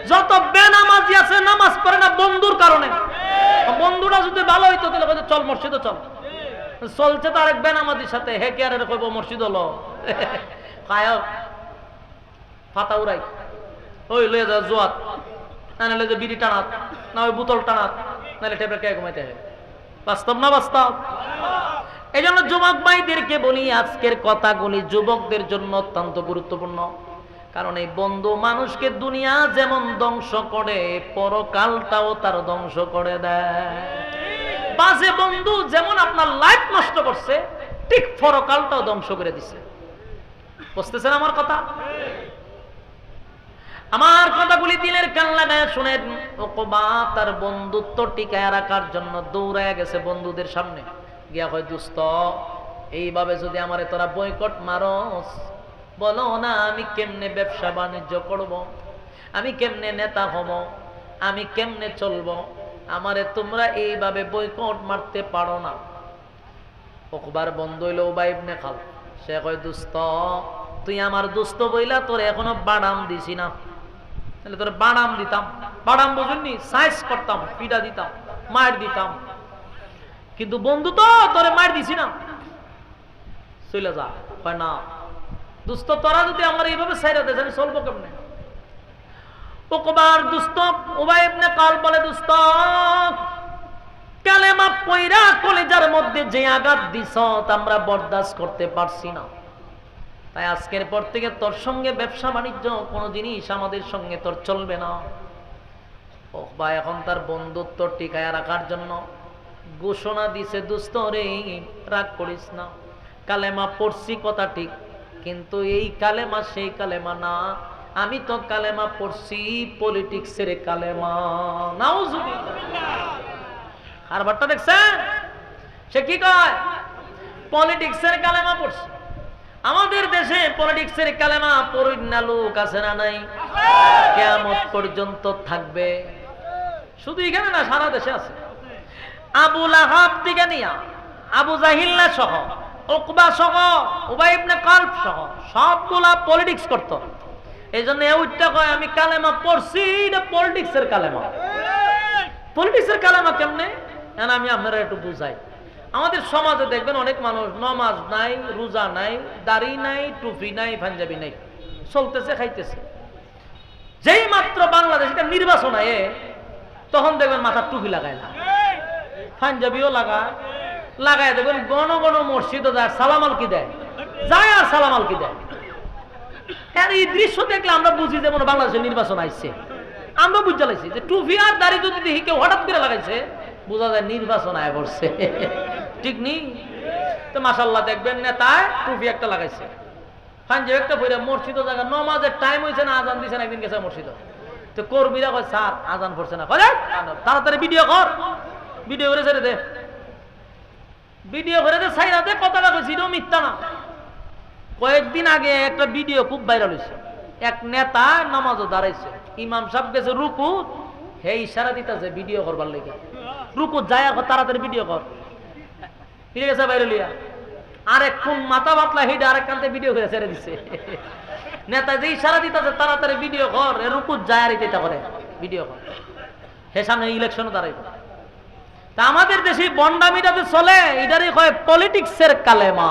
যত বেনামাজি আছে নামাজ পড়ে না বন্ধুর কারণে। বন্ধুরা যদি ভালো হইতো তাহলে কইতো চল মসজিদে চল, চলছে তো আরেক বেনামাজির সাথে, হে কে আর কইব মসজিদ হলো খায় ফাতা উড়াই, ওই লয়ে যা জোয়াত, না নাহলে যে বিড়ি টানাত, না ওই বোতল টানাত, নাহলে টেপে কে ঘুমাইতে হয়। বাস্তব না বাস্তব? এই জন্য যুবক ভাইদেরকে বলি, আজকের কথাগুলি যুবকদের জন্য অত্যন্ত গুরুত্বপূর্ণ। কারণ এই বন্ধু মানুষকে দুনিয়া যেমন ধ্বংস করে, পরকালটাও তার ধ্বংস করে দেয়। বাজে বন্ধু যেমন আপনার লাইফ নষ্ট করছে, ঠিক পরকালটাও ধ্বংস করে দিছে। বুঝতেছেন আমার কথা? আমার কথাগুলি দিলের কান লাগায় শুনেন। উকবা তার বন্ধুত্ব টিকায় রাখার জন্য দৌড়ায় গেছে বন্ধুদের সামনে গিয়া কয়, দোস্ত এইভাবে যদি আমারে তোরা বয়কট মারস, বলো না আমি কেমনে ব্যবসা বাণিজ্য করব, আমি কেমনে নেতা হব, আমি কেমনে চলবো, আমারে তোমরা এইভাবে বয়কট মারতে পারো না। উকবার বন্ধু হইল উবাই ইবনে খালদ। সে কয়, দোস্ত তুই আমার দোস্ত বইলা তোর এখনো বাদাম দিছি না, তাহলে তোর বাদাম দিতাম। বাদাম বুঝুননি, সাইজ করতাম, পিঠা দিতাম, মার দিতাম, কিন্তু বন্ধু তো তোরে মার দিছি না, চলে যা। কয় না দোস্ত, তোরা যদি আমার এইভাবে ছাইরা দেয় আমি চলবো কেমনে? উকবার দোস্ত উবাই ইবনে খালদ বলে, দোস্ত কালেমা পয়রা কলেজার মধ্যে যে আঘাত দিছ আমরা বরদাস্ত করতে পারছি না, তাই আজকের পর থেকে তোর সঙ্গে ব্যবসা বাণিজ্য কোনো জিনিস আমাদের সঙ্গে তোর চলবে না। উকবা এখন তার বন্ধুত্ব টিকায় রাখার জন্য ঘোষণা দিছে, দোস্ত রে রাগ করিস না, কালেমা পড়ছি কথা ঠিক, কিন্তু এই কালেমা সেই কালেমা না, আমি তো কালেমা পড়ছি পলিটিক্সের কালেমা। নাউজুবিল্লাহ। আর বার্তা দেখছেন সে কি কয়? পলিটিক্সের কালেমা পড়ছে। আমাদের দেশে পলিটিক্সের কালেমা পড়িনা লোক আছে না নাই? কিয়ামত পর্যন্ত থাকবে। শুধু এখানে না, সারা দেশে আছে। আবু লাহাব থেকে নিয়া আবু জাহিল্লা সহ, উকবা সহ, উবাই ইবনে খালদ সহ সবগুলা পলিটিক্স করত। এই জন্য ওইটা কয় আমি কালেমা পড়ছি, এটা পলিটিক্সের কালেমা। পলিটিক্সের কালেমা কেমনে আমি আপনারা একটু বুঝাই। আমাদের সমাজে দেখবেন অনেক মানুষ নামাজ নাই, রোজা নাই, দাড়ি নাই, টুপি নাই, পাঞ্জাবি নাই, চলতেছে খাইতেছে। যেই মাত্র বাংলাদেশ এটা নির্বাচন আয়ে তখন দেখবেন মাথার টুপি লাগায় না, পাঞ্জাবিও লাগায় দেখবেন গণ গণ মসজিদও যায়, সালামাল কি দেয় যায়, আর সালামাল কি দেয়। এই দৃশ্য দেখলে আমরা বুঝি যে মনে বাংলাদেশের নির্বাচন আইছে। আমরা বুঝতে লাগছি যে টুপি আর দাড়ি যদি দেখি কেউ হঠাৎ করে লাগাইছে, বোঝা যায় নির্বাচন আয় পড়ছে। ঠিক নেই তো? মাশাআল্লাহ দেখবেন নেতায় টুপি একটা লাগাইছে, পাঞ্জাবি একটা পরে মসজিদ জায়গা, নমাজের টাইম হয়েছে না, আজান দিছে না, একদিন গেছে মসজিদ, তো কর্মীরা কয় স্যার আজান পড়ছে না, তাড়াতাড়ি ভিডিও কর, ভিডিও করে ছেড়ে দে, ভিডিও করে দে, ছাইরা দে, কথাটা কইছি এটাও মিথ্যা না। কয়েকদিন আগে একটা ভিডিও খুব ভাইরাল হয়েছে, এক নেতা নামাজও দাঁড়াইছে, ইমাম সাহেব গেছে রুকু, হে ইশারা দিতেছে ভিডিও করবার লেগে, রুকু যায় তাড়াতাড়ি ভিডিও কর, ফিরে গেছে বাইরে লিয়া, আরেকক্ষণ মাথা বাতলা হেঁটে আরেক কান্তে ভিডিও করে ছেড়ে দিচ্ছে। নেতা যে ইশারা দিতেছে তাড়াতাড়ি ভিডিও কর, রুকু যায় আর এটা করে ভিডিও কর, হে সামনে ইলেকশনও দাঁড়াইবে। তা আমাদের দেশে বন্ডামিটাতে চলে, এটারই কয় পলিটিক্সের কালেমা।